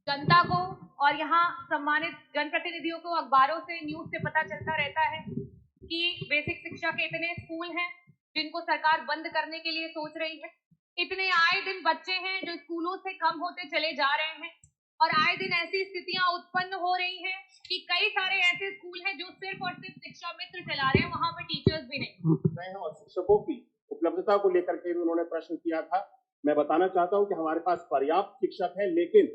जनता को और यहाँ सम्मानित जनप्रतिनिधियों को अखबारों से, न्यूज से पता चलता रहता है कि बेसिक शिक्षा के इतने स्कूल हैं जिनको सरकार बंद करने के लिए सोच रही है। इतने आए दिन बच्चे हैं जो स्कूलों से कम होते चले जा रहे हैं और आए दिन ऐसी स्थितियां उत्पन्न हो रही हैं कि कई सारे ऐसे स्कूल हैं जो सिर्फ और सिर्फ शिक्षा मित्र चला रहे हैं, वहां पर टीचर्स भी नहीं। और शिक्षकों की उपलब्धता को लेकर के भी उन्होंने प्रश्न किया था। मैं बताना चाहता हूं कि हमारे पास पर्याप्त शिक्षक है, लेकिन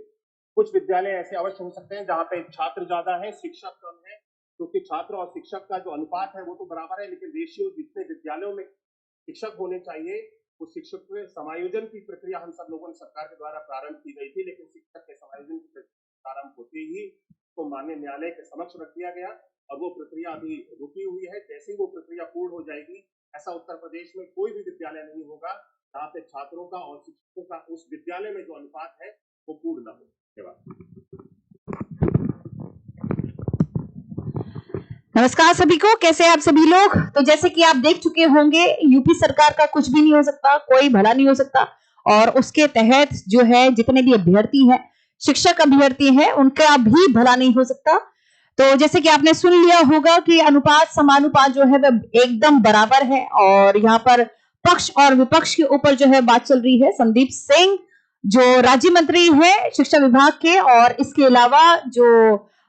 कुछ विद्यालय ऐसे अवश्य हो सकते हैं जहां पे छात्र ज्यादा है, शिक्षक कम है, क्योंकि छात्र और शिक्षक का जो अनुपात है वो तो बराबर है, लेकिन रेशियो जितने विद्यालयों में शिक्षक होने चाहिए उस शिक्षक के समायोजन की प्रक्रिया हम सब लोगों ने सरकार के द्वारा प्रारंभ की गई थी, लेकिन शिक्षक के समायोजन की प्रारंभ होते ही तो माननीय न्यायालय के समक्ष रख दिया गया और वो प्रक्रिया अभी रुकी हुई है। जैसे ही वो प्रक्रिया पूर्ण हो जाएगी, ऐसा उत्तर प्रदेश में कोई भी विद्यालय नहीं होगा जहाँ पे छात्रों का और शिक्षकों का उस विद्यालय में जो अनुपात है वो पूर्ण न हो। धन्यवाद। नमस्कार सभी को, कैसे हैं आप सभी लोग। तो जैसे कि आप देख चुके होंगे, यूपी सरकार का कुछ भी नहीं हो सकता, कोई भला नहीं हो सकता और उसके तहत जो है जितने भी अभ्यर्थी हैं, शिक्षक अभ्यर्थी हैं, उनका भी भला नहीं हो सकता। तो जैसे कि आपने सुन लिया होगा कि अनुपात समानुपात जो है वह एकदम बराबर है और यहाँ पर पक्ष और विपक्ष के ऊपर जो है बात चल रही है। संदीप सिंह जो राज्य मंत्री है शिक्षा विभाग के, और इसके अलावा जो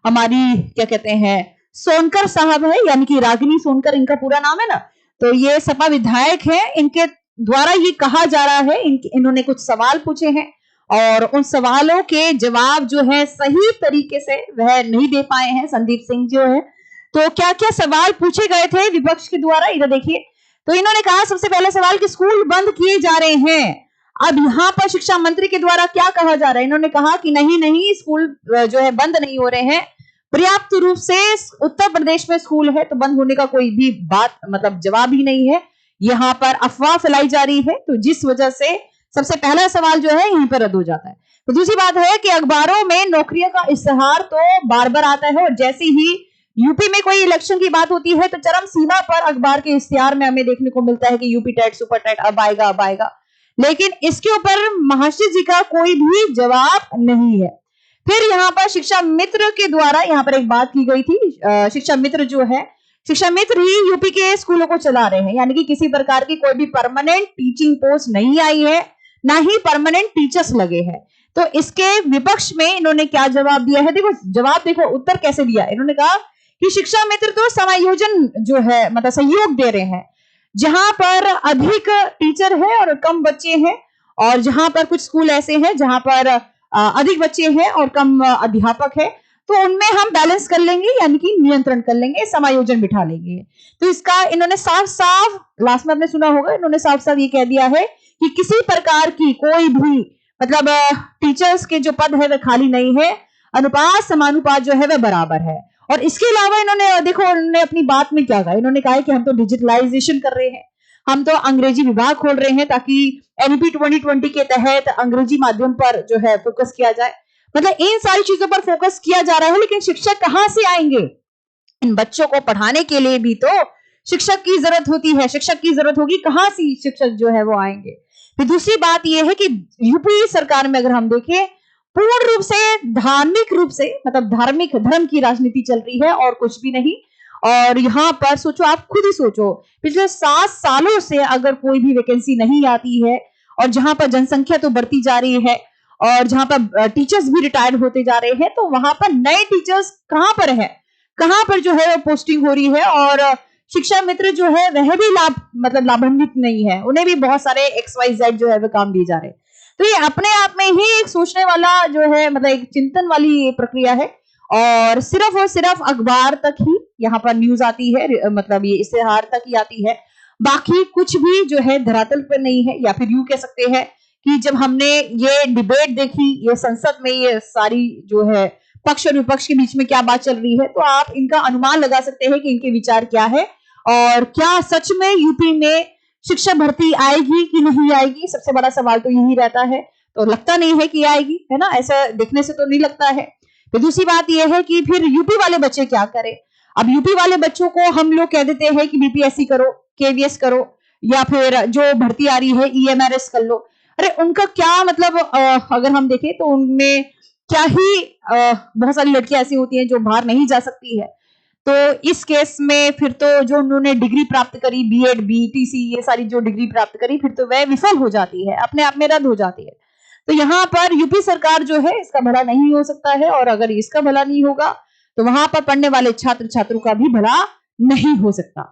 हमारी क्या कहते हैं सोनकर साहब है, यानी कि रागिनी सोनकर इनका पूरा नाम है ना, तो ये सपा विधायक है। इनके द्वारा ये कहा जा रहा है इन्होंने कुछ सवाल पूछे हैं और उन सवालों के जवाब जो है सही तरीके से वह नहीं दे पाए हैं संदीप सिंह जो है। तो क्या क्या सवाल पूछे गए थे विपक्ष के द्वारा, इधर देखिए। तो इन्होंने कहा सबसे पहला सवाल कि स्कूल बंद किए जा रहे हैं। अब यहाँ पर शिक्षा मंत्री के द्वारा क्या कहा जा रहा है, इन्होंने कहा कि नहीं स्कूल जो है बंद नहीं हो रहे हैं, पर्याप्त रूप से उत्तर प्रदेश में स्कूल है तो बंद होने का कोई भी बात मतलब जवाब ही नहीं है। यहाँ पर अफवाह फैलाई जा रही है, तो जिस वजह से सबसे पहला सवाल जो है यहीं पर रद्द हो जाता है। तो दूसरी बात है कि अखबारों में नौकरियों का इश्तेहार तो बार बार आता है और जैसे ही यूपी में कोई इलेक्शन की बात होती है तो चरम सीमा पर अखबार के इश्तेहार में हमें देखने को मिलता है कि यूपी टेट सुपर टेट अब आएगा, लेकिन इसके ऊपर महाशय जी का कोई भी जवाब नहीं है। फिर यहाँ पर शिक्षा मित्र के द्वारा यहाँ पर एक बात की गई थी। शिक्षा मित्र जो है, शिक्षा मित्र ही यूपी के स्कूलों को चला रहे हैं, यानी कि किसी प्रकार की कोई भी परमानेंट टीचिंग पोस्ट नहीं आई है, ना ही परमानेंट टीचर्स लगे हैं। तो इसके विपक्ष में इन्होंने क्या जवाब दिया है, देखो उत्तर कैसे दिया। इन्होंने कहा कि शिक्षा मित्र तो समायोजन जो है मतलब सहयोग दे रहे हैं, जहां पर अधिक टीचर है और कम बच्चे हैं, और जहां पर कुछ स्कूल ऐसे हैं जहां पर अधिक बच्चे हैं और कम अध्यापक है, तो उनमें हम बैलेंस कर लेंगे, यानी कि नियंत्रण कर लेंगे, समायोजन बिठा लेंगे। तो इसका इन्होंने साफ लास्ट में आपने सुना होगा, इन्होंने साफ ये कह दिया है कि किसी प्रकार की कोई भी मतलब टीचर्स के जो पद है वह खाली नहीं है, अनुपात समानुपात जो है वह बराबर है। और इसके अलावा इन्होंने देखो उन्होंने अपनी बात में क्या कहा, इन्होंने कहा है कि हम तो डिजिटलाइजेशन कर रहे हैं, हम तो अंग्रेजी विभाग खोल रहे हैं ताकि एनईपी 2020 के तहत अंग्रेजी माध्यम पर जो है फोकस किया जाए। मतलब इन सारी चीजों पर फोकस किया जा रहा है, लेकिन शिक्षक कहां से आएंगे? इन बच्चों को पढ़ाने के लिए भी तो शिक्षक की जरूरत होती है, शिक्षक की जरूरत होगी, कहां से शिक्षक जो है वो आएंगे? फिर दूसरी बात यह है कि यूपी सरकार में अगर हम देखें, पूर्ण रूप से धार्मिक रूप से मतलब धार्मिक धर्म की राजनीति चल रही है और कुछ भी नहीं। और यहाँ पर सोचो, आप खुद ही सोचो, पिछले 7 सालों से अगर कोई भी वैकेंसी नहीं आती है और जहां पर जनसंख्या तो बढ़ती जा रही है और जहां पर टीचर्स भी रिटायर्ड होते जा रहे हैं, तो वहां पर नए टीचर्स कहां पर है, कहां पर जो है वो पोस्टिंग हो रही है, और शिक्षा मित्र जो है वह भी लाभान्वित नहीं है, उन्हें भी बहुत सारे XYZ जो है वो काम दिए जा रहे हैं। तो ये अपने आप में ही एक सोचने वाला जो है मतलब एक चिंतन वाली प्रक्रिया है, और सिर्फ अखबार तक ही यहाँ पर न्यूज आती है, मतलब ये इश्तेहार तक ही आती है, बाकी कुछ भी जो है धरातल पर नहीं है। या फिर यूं कह सकते हैं कि जब हमने ये डिबेट देखी, ये संसद में ये सारी जो है पक्ष और विपक्ष के बीच में क्या बात चल रही है, तो आप इनका अनुमान लगा सकते हैं कि इनके विचार क्या है और क्या सच में यूपी में शिक्षा भर्ती आएगी कि नहीं आएगी। सबसे बड़ा सवाल तो यही रहता है, तो लगता नहीं है कि आएगी, है ना, ऐसा देखने से तो नहीं लगता है। फिर दूसरी बात यह है कि फिर यूपी वाले बच्चे क्या करें। अब यूपी वाले बच्चों को हम लोग कह देते हैं कि बीपीएससी करो, केवीएस करो, या फिर जो भर्ती आ रही है EMRS कर लो। अरे उनका क्या मतलब, अगर हम देखें तो उनमें क्या ही बहुत सारी लड़कियां ऐसी होती हैं जो बाहर नहीं जा सकती है। तो इस केस में फिर तो जो उन्होंने डिग्री प्राप्त करी, बीएड, बीटीसी, ये सारी जो डिग्री प्राप्त करी, फिर तो वह विफल हो जाती है, अपने आप में रद्द हो जाती है। तो यहाँ पर यूपी सरकार जो है इसका भला नहीं हो सकता है, और अगर इसका भला नहीं होगा तो वहां पर पढ़ने वाले छात्र छात्रों का भी भला नहीं हो सकता।